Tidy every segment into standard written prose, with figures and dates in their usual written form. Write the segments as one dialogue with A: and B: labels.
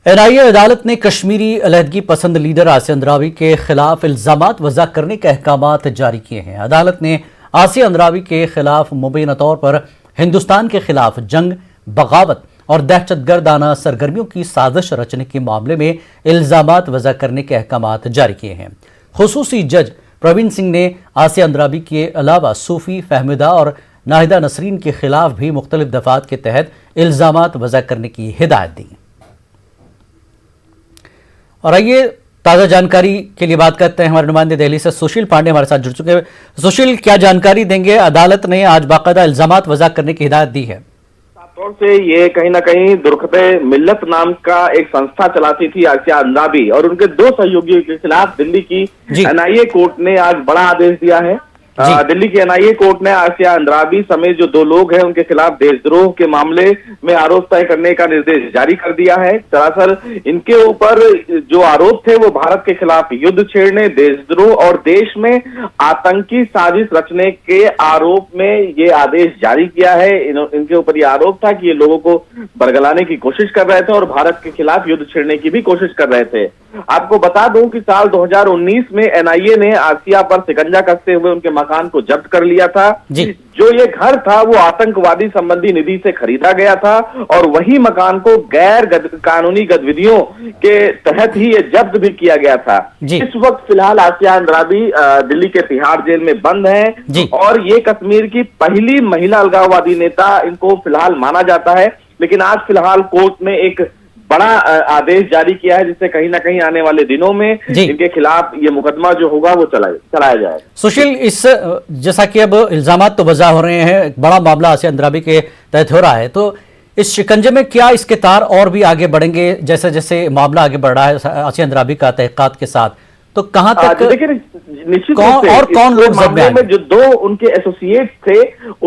A: NIA अदालत ने कश्मीरी अलहदगी पसंद लीडर आसिया अंद्रावी के खिलाफ इल्जामात वज़ा करने के अहकामात जारी किए हैं। अदालत ने आसिया अंद्रावी के खिलाफ मुबैना तौर पर हिंदुस्तान के खिलाफ जंग, बगावत और दहशतगर्दाना सरगर्मियों की साजिश रचने के मामले में इल्जामात वज़ा करने के अहकामात जारी किए हैं। खुसूसी जज प्रवीण सिंह ने आसिया अंद्रावी के अलावा सूफी फहमिदा और नाहिदा नसरीन के खिलाफ भी मुख्तलिफ दफात के तहत इल्जामात वज़ा करने की हिदायत दी। और आइए ताज़ा जानकारी के लिए बात करते हैं हमारे नुमाइंदे दिल्ली से सुशील पांडे हमारे साथ जुड़ चुके हैं। सुशील, क्या जानकारी देंगे? अदालत ने आज बाकायदा इल्जामात वज़ा करने की हिदायत दी है।
B: तौर से ये कहीं ना कहीं दुर्खते मिल्लत नाम का एक संस्था चलाती थी आसिया अंद्रावी और उनके दो सहयोगियों के खिलाफ दिल्ली की एनआईए कोर्ट ने आज बड़ा आदेश दिया है। दिल्ली की एनआईए कोर्ट ने आसिया अंद्रावी समेत जो दो लोग हैं उनके खिलाफ देशद्रोह के मामले में आरोप तय करने का निर्देश जारी कर दिया है। दरअसल इनके ऊपर जो आरोप थे वो भारत के खिलाफ युद्ध छेड़ने, देशद्रोह और देश में आतंकी साजिश रचने के आरोप में ये आदेश जारी किया है। इनके ऊपर ये आरोप था कि ये लोगों को बरगलाने की कोशिश कर रहे थे और भारत के खिलाफ युद्ध छेड़ने की भी कोशिश कर रहे थे। आपको बता दूं कि साल 2019 में एनआईए ने आसिया पर शिकंजा कसते हुए उनके मकान को जब्त कर लिया था। जो ये घर था वो आतंकवादी संबंधी निधि से खरीदा गया था और वही मकान को गैर कानूनी गतिविधियों के तहत ही ये जब्त भी किया गया था। इस वक्त फिलहाल आसिया अंद्रावी दिल्ली के तिहाड़ जेल में बंद हैं और ये कश्मीर की पहली महिला अलगाववादी नेता इनको फिलहाल माना जाता है। लेकिन आज फिलहाल कोर्ट ने एक बड़ा आदेश जारी किया है जिससे कहीं ना कहीं आने वाले दिनों में इनके खिलाफ ये मुकदमा जो होगा वो चलाया जाए।
A: सुशील, इस जैसा कि अब इल्जामात तो वज़ा हो रहे हैं, एक बड़ा मामला आसिया अंद्रावी के तहत हो रहा है, तो इस शिकंजे में क्या इसके तार और भी आगे बढ़ेंगे जैसे जैसे मामला आगे बढ़ रहा है आसिया अंद्रावी का तहकीकात के साथ? तो कहां तक
B: देखिए निश्चित रूप से
A: और कौन लोग
B: मामले में जो दो उनके एसोसिएट थे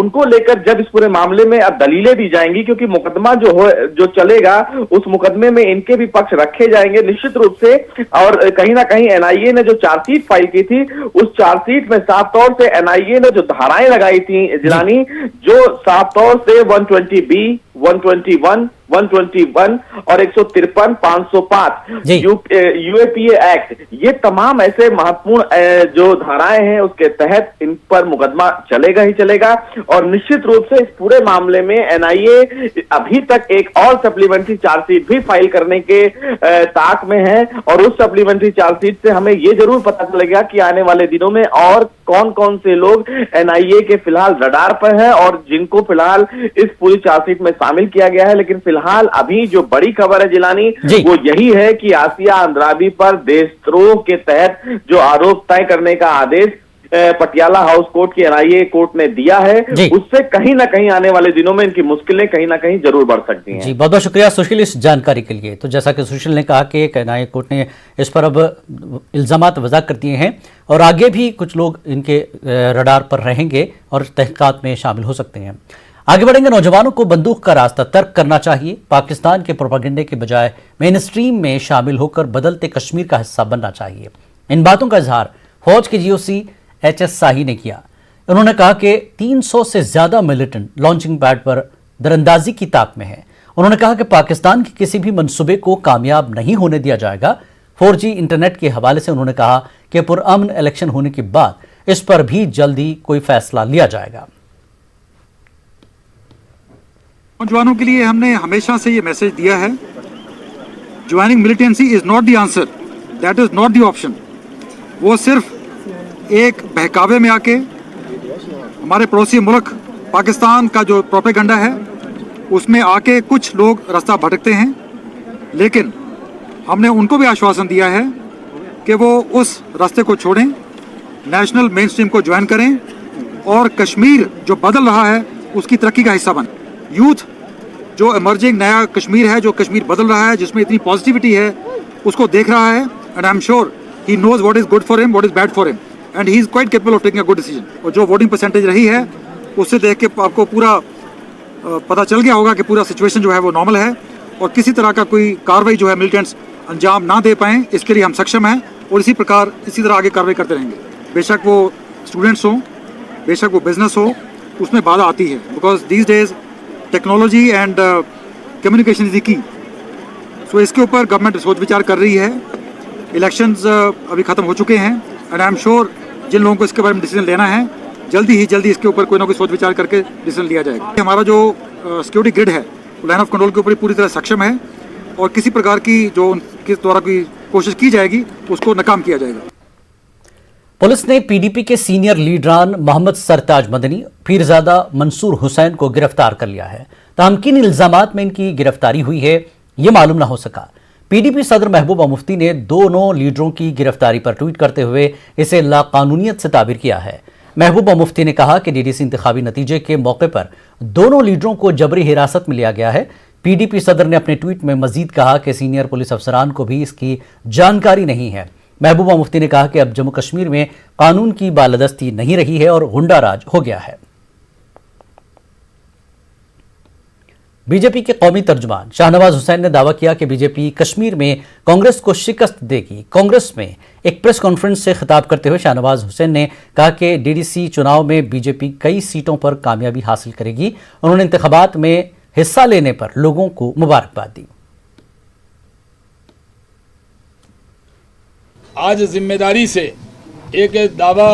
B: उनको लेकर जब इस पूरे मामले में अब दलीलें दी जाएंगी, क्योंकि मुकदमा जो चलेगा उस मुकदमे में इनके भी पक्ष रखे जाएंगे निश्चित रूप से। और कहीं ना कहीं एनआईए ने जो चार्जशीट फाइल की थी उस चार्जशीट में साफ तौर से एनआईए ने जो धाराएं लगाई थी जिलानी, जो साफ तौर से 120B, 121, 121 और 153, 505 यूएपीए एक्ट, ये तमाम ऐसे महत्वपूर्ण जो धाराएं हैं उसके तहत इन पर मुकदमा चलेगा ही चलेगा। और निश्चित रूप से इस पूरे मामले में एनआईए अभी तक एक और सप्लीमेंट्री चार्जशीट भी फाइल करने के ताक में है और उस सप्लीमेंट्री चार्जशीट से हमें ये जरूर पता चलेगा कि आने वाले दिनों में और कौन कौन से लोग एनआईए के फिलहाल रडार पर हैं और जिनको फिलहाल इस पूरी चार्जशीट में शामिल किया गया है। लेकिन फिलहाल अभी जो बड़ी खबर है जिलानी वो यही है कि आसिया अंद्रावी पर देशद्रोह के तहत जो आरोप तय करने का आदेश पटियाला हाउस कोर्ट की एनआईए कोर्ट ने दिया है, उससे कहीं ना कहीं आने वाले दिनों में इनकी मुश्किलें कहीं ना कहीं जरूर बढ़ सकती हैं।
A: जी, बहुत बहुत शुक्रिया सुशील इस जानकारी के लिए। तो जैसा कि सुशील ने कहा कि एनआईए कोर्ट ने इस पर अब इल्जामात वज़ा कर दिए हैं और आगे भी कुछ लोग इनके रडार पर रहेंगे और तहकीकात में शामिल हो सकते हैं। आगे बढ़ेंगे। नौजवानों को बंदूक का रास्ता तर्क करना चाहिए। पाकिस्तान के प्रोपेगेंडे के बजाय मेन स्ट्रीम में शामिल होकर बदलते कश्मीर का हिस्सा बनना चाहिए। इन बातों का इजहार फौज के जीओसी एचएस शाही ने किया। उन्होंने कहा कि 300 से ज्यादा मिलिटेंट लॉन्चिंग पैड पर दरअंदाजी की ताक में है। उन्होंने कहा कि पाकिस्तान के किसी भी मंसूबे को कामयाब नहीं होने दिया जाएगा। 4G इंटरनेट के हवाले से उन्होंने कहा कि पुरअमन इलेक्शन होने के बाद इस पर भी जल्दी कोई फैसला लिया जाएगा।
C: नौजवानों के लिए हमने हमेशा से ये मैसेज दिया है, joining militancy is not the answer, that is not the option. वो सिर्फ एक बहकावे में आके हमारे पड़ोसी मुल्क पाकिस्तान का जो प्रोपेगेंडा है उसमें आके कुछ लोग रास्ता भटकते हैं, लेकिन हमने उनको भी आश्वासन दिया है कि वो उस रास्ते को छोड़ें, नेशनल मेन स्ट्रीम को ज्वाइन करें और कश्मीर जो बदल रहा है उसकी तरक्की का हिस्सा बने। यूथ जो इमर्जिंग नया कश्मीर है, जो कश्मीर बदल रहा है, जिसमें इतनी पॉजिटिविटी है, उसको देख रहा है and I am sure he knows what is good for him, what is bad for him and he is quite capable of taking a good decision. और जो वोटिंग परसेंटेज रही है उससे देख के आपको पूरा पता चल गया होगा कि पूरा सिचुएशन जो है वो नॉर्मल है और किसी तरह का कोई कार्रवाई जो है मिलिटेंट्स अंजाम ना दे पाएँ, इसके लिए हम सक्षम हैं और इसी प्रकार इसी तरह आगे कार्रवाई करते रहेंगे। बेशक वो स्टूडेंट्स हों, बेशक वो बिजनेस हो, उसमें बाधा आती है because these days technology and communication is the key. So इसके ऊपर गवर्नमेंट सोच विचार कर रही है। इलेक्शंस अभी ख़त्म हो चुके हैं एंड आई एम श्योर जिन लोगों को इसके बारे में डिसीजन लेना है जल्दी इसके ऊपर कोई ना कोई सोच विचार करके डिसीजन लिया जाएगा। हमारा जो सिक्योरिटी ग्रिड है लाइन ऑफ कंट्रोल के ऊपर पूरी तरह सक्षम है और किसी प्रकार की जो उनके द्वारा कोई कोशिश की जाएगी उसको नाकाम किया जाएगा।
A: पुलिस ने पीडीपी के सीनियर लीडरान मोहम्मद सरताज मदनी, पीरजादा मंसूर हुसैन को गिरफ्तार कर लिया है। ताहम किन इल्जामात में इनकी गिरफ्तारी हुई है ये मालूम न हो सका। पीडीपी सदर महबूबा मुफ्ती ने दोनों लीडरों की गिरफ्तारी पर ट्वीट करते हुए इसे लाकानूनियत से ताबीर किया है। महबूबा मुफ्ती ने कहा कि डीडीसी इंतखाबी नतीजे के मौके पर दोनों लीडरों को जबरी हिरासत में लिया गया है। पीडीपी सदर ने अपने ट्वीट में मजीद कहा कि सीनियर पुलिस अफसरान को भी इसकी जानकारी नहीं है। महबूबा मुफ्ती ने कहा कि अब जम्मू कश्मीर में कानून की बालादस्ती नहीं रही है और गुंडा राज हो गया है। बीजेपी के कौमी तर्जुमान शाहनवाज हुसैन ने दावा किया कि बीजेपी कश्मीर में कांग्रेस को शिकस्त देगी। कांग्रेस में एक प्रेस कॉन्फ्रेंस से खिताब करते हुए शाहनवाज हुसैन ने कहा कि डीडीसी चुनाव में बीजेपी कई सीटों पर कामयाबी हासिल करेगी। उन्होंने इंतखाबात में हिस्सा लेने पर लोगों को मुबारकबाद दी।
D: आज जिम्मेदारी से एक दावा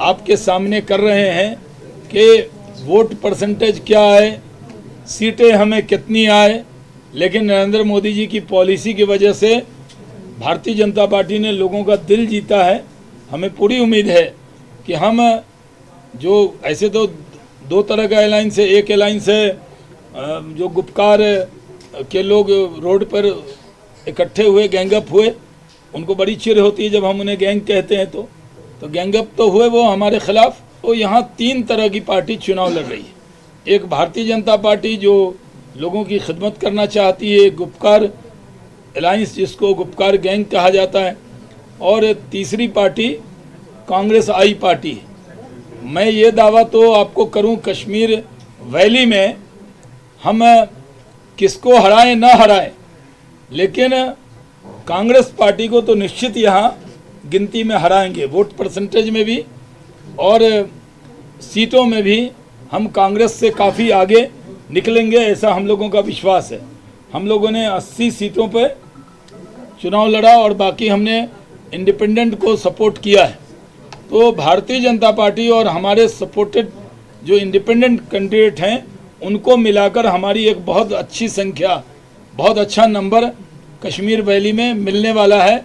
D: आपके सामने कर रहे हैं कि वोट परसेंटेज क्या आए, सीटें हमें कितनी आए, लेकिन नरेंद्र मोदी जी की पॉलिसी की वजह से भारतीय जनता पार्टी ने लोगों का दिल जीता है। हमें पूरी उम्मीद है कि हम जो ऐसे तो दो तरह का अलायंस है, एक अलायंस है जो गुपकार के लोग रोड पर इकट्ठे हुए, गैंगअप हुए, उनको बड़ी चिढ़ होती है जब हम उन्हें गैंग कहते हैं। तो गैंगअप तो हुए वो हमारे खिलाफ। तो यहाँ तीन तरह की पार्टी चुनाव लड़ रही है। एक भारतीय जनता पार्टी जो लोगों की खिदमत करना चाहती है, गुपकार अलायंस जिसको गुपकार गैंग कहा जाता है, और तीसरी पार्टी कांग्रेस आई पार्टी है। मैं ये दावा तो आपको करूं, कश्मीर वैली में हम किसको हराएं ना हराएं, लेकिन कांग्रेस पार्टी को तो निश्चित यहाँ गिनती में हराएंगे। वोट परसेंटेज में भी और सीटों में भी हम कांग्रेस से काफ़ी आगे निकलेंगे, ऐसा हम लोगों का विश्वास है। हम लोगों ने 80 सीटों पर चुनाव लड़ा और बाकी हमने इंडिपेंडेंट को सपोर्ट किया है। तो भारतीय जनता पार्टी और हमारे सपोर्टेड जो इंडिपेंडेंट कैंडिडेट हैं उनको मिलाकर हमारी एक बहुत अच्छी संख्या, बहुत अच्छा नंबर कश्मीर वैली में मिलने वाला है।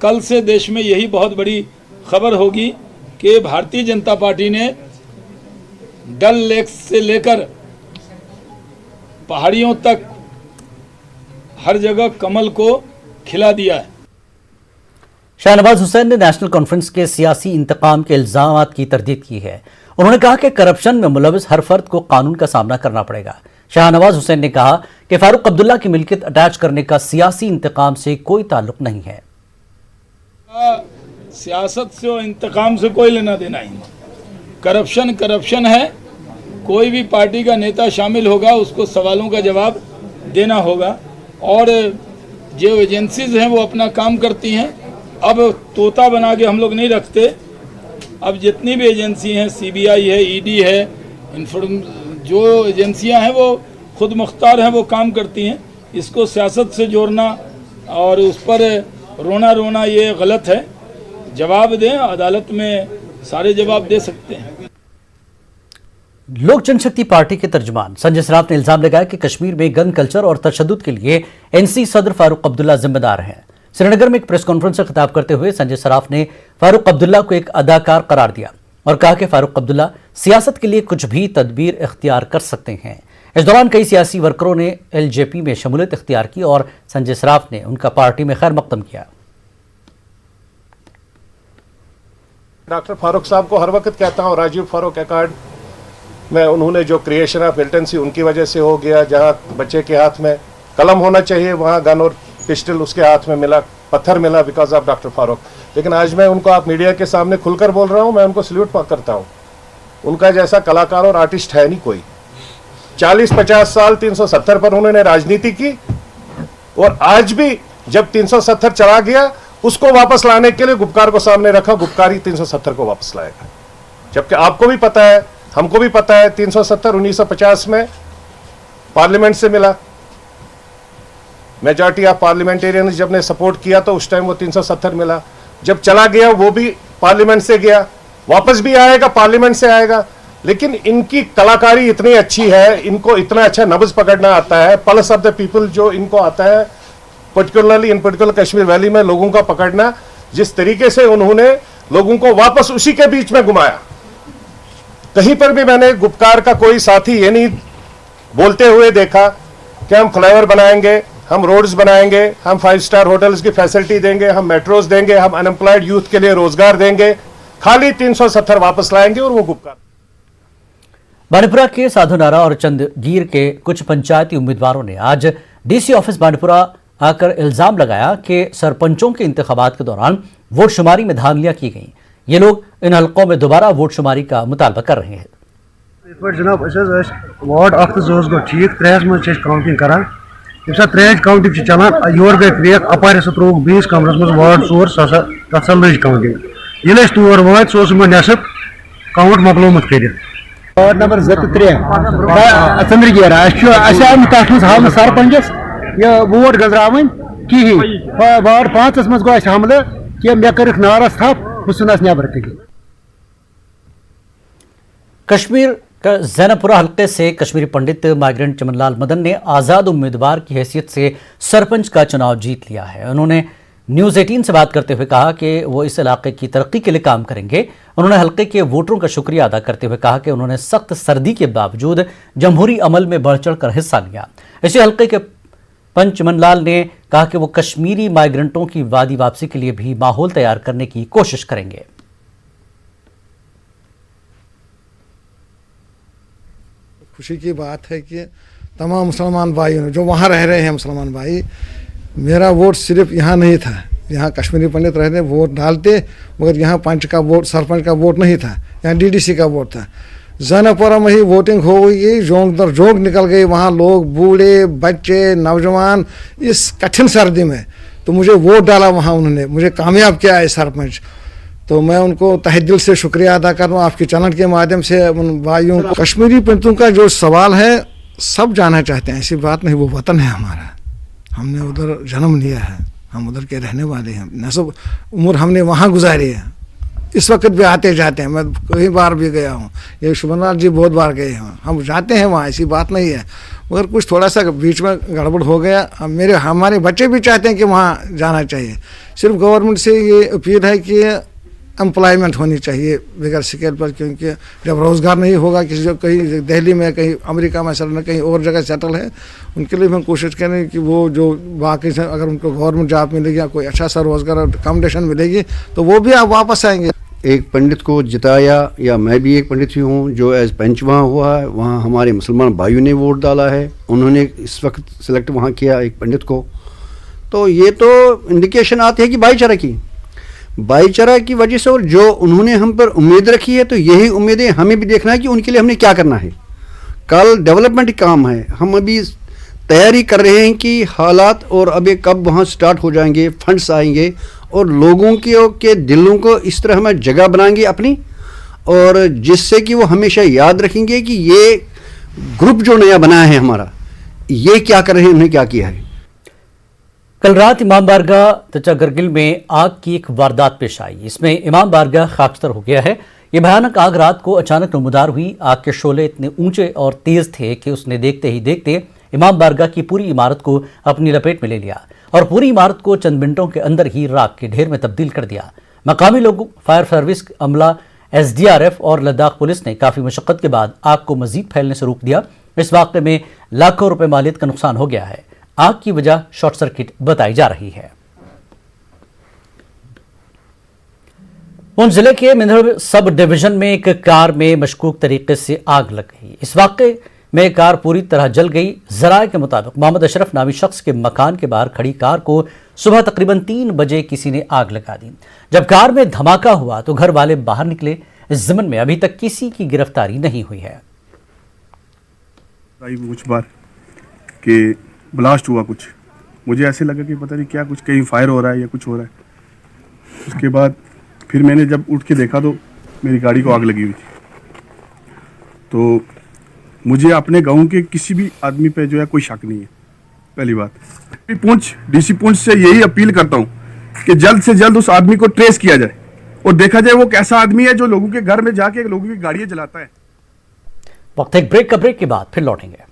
D: कल से देश में यही बहुत बड़ी खबर होगी कि भारतीय जनता पार्टी ने डल लेक से लेकर पहाड़ियों तक हर जगह कमल को खिला दिया है।
A: शाहनवाज हुसैन ने नेशनल कॉन्फ्रेंस के सियासी इंतकाम के इल्जामात की तरदीद की है। उन्होंने कहा कि करप्शन में मुलविस हर फर्द को कानून का सामना करना पड़ेगा। शाहनवाज हुसैन ने कहा कि फारूक अब्दुल्ला की मिल्कियत अटैच करने का सियासी इंतकाम से कोई ताल्लुक नहीं है।
D: सियासत से और इंतकाम से कोई लेना देना ही नहीं। करप्शन है। कोई भी पार्टी का नेता शामिल होगा उसको सवालों का जवाब देना होगा और जो एजेंसीज हैं वो अपना काम करती हैं। अब तोता बना के हम लोग नहीं रखते। अब जितनी भी एजेंसी हैं, सीबीआई है, ईडी है, जो एजेंसियां हैं वो खुद मुख्तार हैं, वो काम करती हैं। इसको सियासत से जोड़ना और उस पर रोना ये गलत है। जवाब दें, अदालत में सारे जवाब दे सकते हैं।
A: लोक जनशक्ति पार्टी के तर्जुमान संजय सराफ ने इल्जाम लगाया कि कश्मीर में गन कल्चर और तशद्दुद के लिए एनसी सदर फारूक अब्दुल्ला जिम्मेदार हैं। श्रीनगर में एक प्रेस कॉन्फ्रेंस से खिताब करते हुए संजय सराफ ने फारूक अब्दुल्ला को एक अदाकार करार दिया और कहा कि फारूक अब्दुल्ला सियासत के लिए कुछ भी तदबीर इख्तियार कर सकते हैं। इस दौरान कई सियासी वर्करों ने एलजेपी में शमूलियत इख्तियार की और संजय सराफ ने उनका पार्टी में खैर मकदम किया।
E: डॉक्टर फारूक साहब को हर वक्त कहता हूँ, राजीव फारूक अकार्ड में उन्होंने जो क्रिएशन ऑफ मिलिटेंसी उनकी वजह से हो गया। जहाँ बच्चे के हाथ में कलम होना चाहिए वहाँ गन और पिस्टल उसके हाथ में मिला, पत्थर मिला बिकॉज ऑफ डॉक्टर फारूक। लेकिन आज मैं उनको आप मीडिया के सामने खुलकर बोल रहा हूँ, मैं उनको सल्यूट करता हूँ। उनका जैसा कलाकार और आर्टिस्ट है नहीं कोई। 40-50 साल 370 पर उन्होंने राजनीति की और आज भी जब 370 चला गया उसको वापस लाने के लिए गुपकार को सामने रखा। गुपकार ही 370 को वापस लाएगा। जबकि आपको भी पता है, हमको भी पता है 370 1950 में पार्लियामेंट से मिला। मेजॉरिटी ऑफ पार्लियामेंटेरियन जब ने सपोर्ट किया तो उस टाइम वो 370 मिला। जब चला गया वो भी पार्लियामेंट से गया, वापस भी आएगा पार्लियामेंट से आएगा। लेकिन इनकी कलाकारी इतनी अच्छी है, इनको इतना अच्छा नब्ज पकड़ना आता है, पल्स ऑफ द पीपल जो इनको आता है, particularly in particular Kashmir valley में लोगों का पकड़ना, जिस तरीके से उन्होंने लोगों को वापस उसी के बीच में घुमाया। कहीं पर भी मैंने गुपकार का कोई साथी ये नहीं बोलते हुए देखा कि हम फ्लाईओवर बनाएंगे, हम रोड्स बनाएंगे, हम 5 स्टार होटल्स की फैसिलिटी देंगे, हम मेट्रोज देंगे, हम अनएम्प्लॉयड यूथ के लिए रोजगार देंगे। खाली 370 वापस लाएंगे और वो गुपकार।
A: बांडीपुरा के साधु नारा और चंदगीर के कुछ पंचायती उम्मीदवारों ने आज डीसी ऑफिस बांडीपुरा आकर इल्जाम लगाया कि सरपंचों के इंतखाबात के दौरान वोट शुमारी में धांधलियां की गई। ये लोग इन हलकों में दोबारा वोट शुमारी का मुतालबा कर रहे हैं।
F: जनाब वार्ड 8 तो 2 गो ठीक 3 मज काउंटिंग करान ये 3 काउंटिंग चलान योर गई क्रेक अपार त्रोक 20 कमरस मज वार्ड 4 तथा लज काउंटिंग ये तौर वात सो नसब काउंट मकलोमत कर वार्ड नंबर 3 चंद्रगेर तथ मज हाल सरपंचस ये वोट गजरावन कहें वार्ड 5 मज गो हमले कि मे कर नारस थप बह नबर कहीं।
A: कश्मीर का जैनपुरा हल्के से कश्मीरी पंडित माइग्रेंट चमनलाल मदन ने आज़ाद उम्मीदवार की हैसियत से सरपंच का चुनाव जीत लिया है। उन्होंने न्यूज़ 18 से बात करते हुए कहा कि वो इस इलाके की तरक्की के लिए काम करेंगे। उन्होंने हल्के के वोटरों का शुक्रिया अदा करते हुए कहा कि उन्होंने सख्त सर्दी के बावजूद जमहूरी अमल में बढ़ चढ़ कर हिस्सा लिया। इसी हल्के के पंच चमनलाल ने कहा कि वो कश्मीरी माइग्रेंटों की वादी वापसी के लिए भी माहौल तैयार करने की कोशिश करेंगे।
F: खुशी की बात है कि तमाम मुसलमान भाइयों जो वहाँ रह रहे हैं मुसलमान भाई, मेरा वोट सिर्फ यहाँ नहीं था, यहाँ कश्मीरी पंडित रहते वोट डालते, मगर यहाँ पंच का वोट सरपंच का वोट नहीं था, यहाँ डीडीसी का वोट था। जैनपुरा में ही वोटिंग हो गई, जोंक दर जोंक निकल गई, वहाँ लोग बूढ़े बच्चे नौजवान इस कठिन सर्दी में, तो मुझे वोट डाला वहाँ उन्होंने, मुझे कामयाब किया है सरपंच। तो मैं उनको तहे दिल से शुक्रिया अदा कर रहा हूँ आपके चैनल के माध्यम से उन भाइयों। कश्मीरी पंडितों का जो सवाल है सब जानना चाहते हैं, ऐसी बात नहीं, वो वतन है हमारा, हमने उधर जन्म लिया है, हम उधर के रहने वाले हैं, नस्ब उम्र हमने वहाँ गुजारी है, इस वक्त भी आते जाते हैं, मैं कई बार भी गया हूँ, ये शुभनलाल जी बहुत बार गए हैं, हम जाते हैं वहाँ, ऐसी बात नहीं है। मगर कुछ थोड़ा सा बीच में गड़बड़ हो गया, हमारे बच्चे भी चाहते हैं कि वहाँ जाना चाहिए। सिर्फ गवर्नमेंट से ये अपील है कि एम्प्लॉयमेंट होनी चाहिए बिगर स्केल पर, क्योंकि जब रोज़गार नहीं होगा किसी जो कहीं दिल्ली में कहीं अमेरिका में सेटल कहीं और जगह सेटल है, उनके लिए हम कोशिश करें कि वो जो बाकी से अगर उनको गवर्नमेंट जॉब मिलेगी या कोई अच्छा सा रोज़गार अकोमोडेशन मिलेगी तो वो भी आप वापस आएंगे।
G: एक पंडित को जिताया, या मैं भी एक पंडित ही हूँ जो एज पंच वहाँ हुआ है, वहाँ हमारे मुसलमान भाइयों ने वोट डाला है, उन्होंने इस वक्त सिलेक्ट वहाँ किया एक पंडित को। तो ये तो इंडिकेशन आती है कि भाईचारा की वजह से, और जो उन्होंने हम पर उम्मीद रखी है, तो यही उम्मीदें हमें भी देखना है कि उनके लिए हमने क्या करना है। कल डेवलपमेंट काम है, हम अभी तैयारी कर रहे हैं कि हालात और अभी कब वहाँ स्टार्ट हो जाएंगे, फंड्स आएंगे और लोगों के दिलों को इस तरह हम जगह बनाएंगे अपनी, और जिससे कि वो हमेशा याद रखेंगे कि ये ग्रुप जो नया बना है हमारा, ये क्या कर रहे हैं, उन्हें क्या किया है।
A: कल रात इमाम बारगाह तचा गरगिल में आग की एक वारदात पेश आई। इसमें इमाम बारगाह खाकस्तर हो गया है। ये भयानक आग रात को अचानक नमूदार हुई। आग के शोले इतने ऊंचे और तेज थे कि उसने देखते ही देखते इमाम बारगाह की पूरी इमारत को अपनी लपेट में ले लिया और पूरी इमारत को चंद मिनटों के अंदर ही राख के ढेर में तब्दील कर दिया। मकामी लोगों, फायर सर्विस अमला, SDRF और लद्दाख पुलिस ने काफ़ी मशक्क़त के बाद आग को मजीद फैलने से रोक दिया। इस वाक़े में लाखों रुपए मालियत का नुकसान हो गया है। आग की वजह शॉर्ट सर्किट बताई जा रही है। पुंछ जिले के मिंधड़ सब डिवीजन में एक कार में मशकूक तरीके से आग लग गई। इस वाक़े में कार पूरी तरह जल गई। जराये के मुताबिक मोहम्मद अशरफ नामी शख्स के मकान के बाहर खड़ी कार को सुबह तकरीबन 3 बजे किसी ने आग लगा दी। जब कार में धमाका हुआ तो घर वाले बाहर निकले। इस ज़मन में अभी तक किसी की गिरफ्तारी नहीं हुई है।
H: कुछ बार कि ब्लास्ट हुआ, कुछ मुझे ऐसे लगा कि पता नहीं क्या, कुछ कहीं फायर हो रहा है या कुछ हो रहा है। उसके बाद फिर मैंने जब उठ के देखा तो मेरी गाड़ी को आग लगी हुई थी। तो मुझे अपने गांव के किसी भी आदमी पे जो है कोई शक नहीं है, पहली बात पुंछ डीसी पुंछ से यही अपील करता हूँ कि जल्द से जल्द उस आदमी को ट्रेस किया जाए और देखा जाए वो कैसा आदमी है जो लोगों के घर में जाके लोगों की गाड़ियां जलाता है।
A: वक्त एक ब्रेक के बाद फिर लौटेंगे।